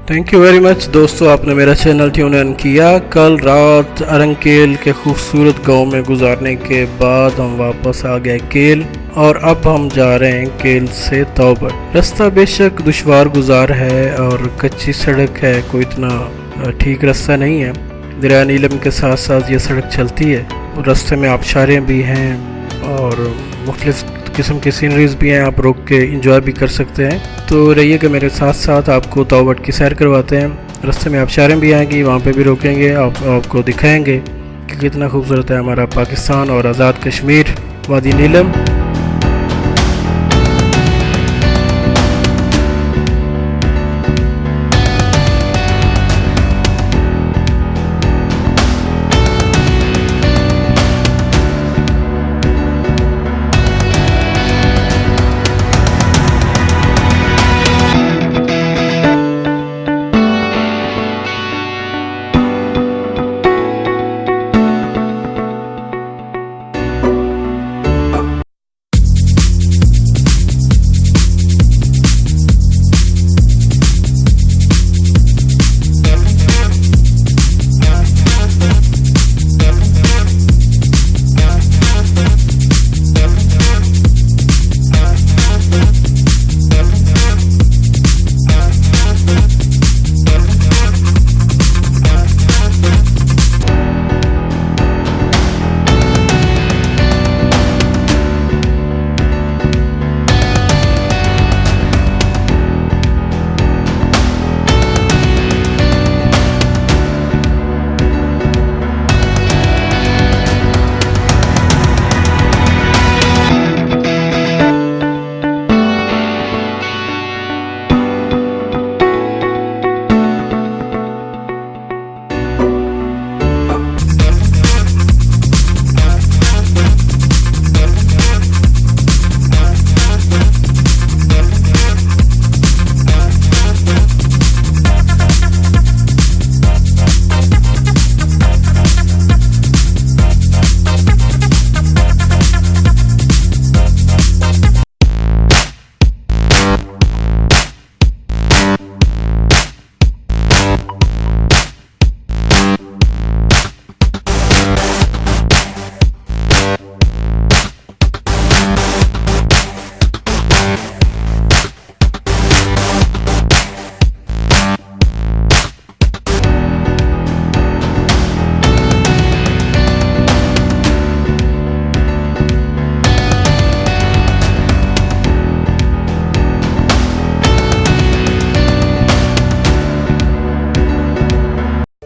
Thank you very much दोस्तों, आपने मेरा चैनल ट्यून इन किया। कल रात अरंकेल के खूबसूरत गांव में गुजारने के बाद हम वापस आ गए केल, और अब हम जा रहे हैं केल से तौबट। रास्ता बेशक दुश्वार गुजार है और कच्ची सड़क है, कोई इतना ठीक रास्ता नहीं है। दरिया नीलम के साथ साथ ये सड़क चलती है और रास्ते में आबशारें भी हैं और मुख्तलिफ किस्म की सीनरीज भी हैं, आप रुक के इंजॉय भी कर सकते हैं। तो रहिएगा मेरे साथ साथ, आपको तौबट की सैर करवाते हैं। रास्ते में आबशारें भी आएंगी, वहाँ पे भी रोकेंगे, आपको दिखाएंगे कि कितना खूबसूरत है हमारा पाकिस्तान और आज़ाद कश्मीर, वादी नीलम।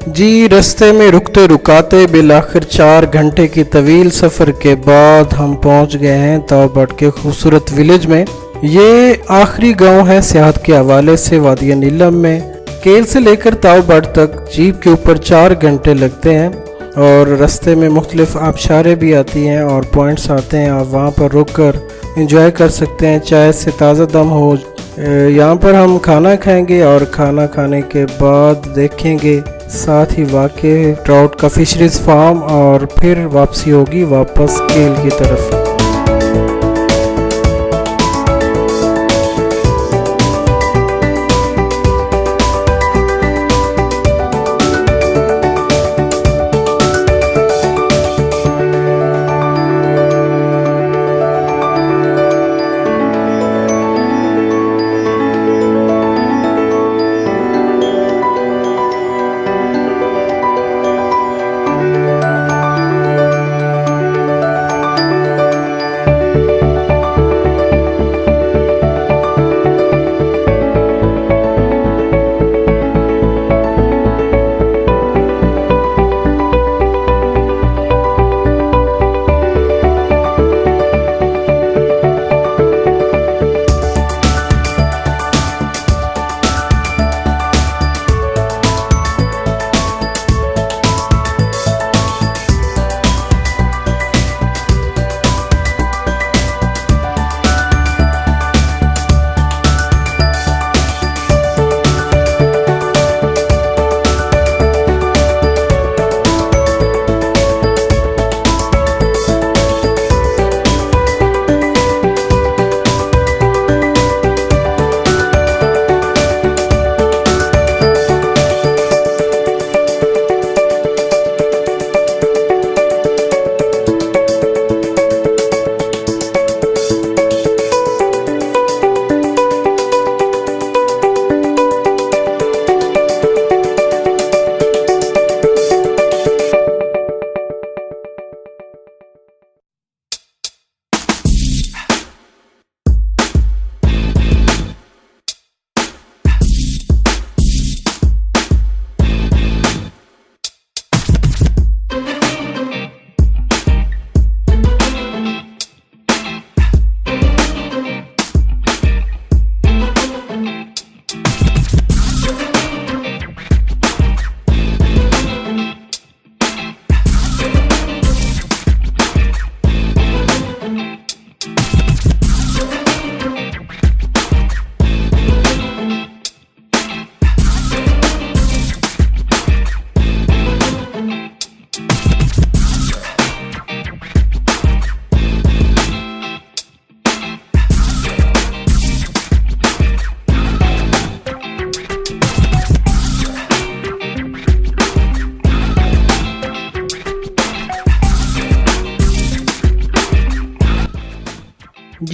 जी, रास्ते में रुकते रुकाते बिल आखिर 4 घंटे की तवील सफ़र के बाद हम पहुंच गए हैं तौबट के खूबसूरत विलेज में। ये आखिरी गांव है सियाहत के हवाले से वादी नीलम में। केल से लेकर तौबट तक जीप के ऊपर 4 घंटे लगते हैं और रास्ते में मुख्तलिफ आबशारें भी आती हैं और पॉइंट्स आते हैं, आप वहाँ पर रुक कर इंजॉय कर सकते हैं, चाय से ताज़ा दम हो। यहाँ पर हम खाना खाएंगे और खाना खाने के बाद देखेंगे साथ ही वाक़े ट्राउट का फिशरीज फार्म, और फिर वापसी होगी वापस केल की तरफ।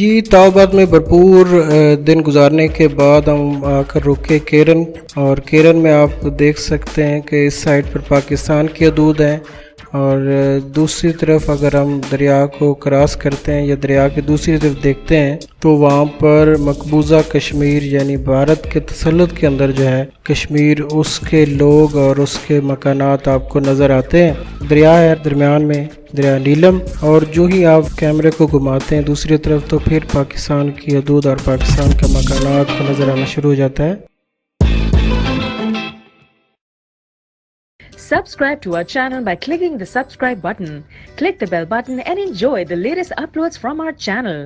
जी ताउबाद में भरपूर दिन गुजारने के बाद हम आकर रुके केरन, और केरन में आप देख सकते हैं कि इस साइड पर पाकिस्तान की हदूद है, और दूसरी तरफ अगर हम दरिया को क्रॉस करते हैं या दरिया की दूसरी तरफ देखते हैं तो वहाँ पर मकबूजा कश्मीर यानी भारत के तसल्लुत के अंदर जो है कश्मीर, उसके लोग और उसके मकानात आपको नज़र आते हैं। दरिया है दरमियान में, दरिया नीलम, और जो ही आप कैमरे को घुमाते हैं दूसरी तरफ तो फिर पाकिस्तान की हदूद और पाकिस्तान के मकानात को नज़र आना शुरू हो जाता है। Subscribe to our channel by clicking the subscribe button. Click the bell button and enjoy the latest uploads from our channel.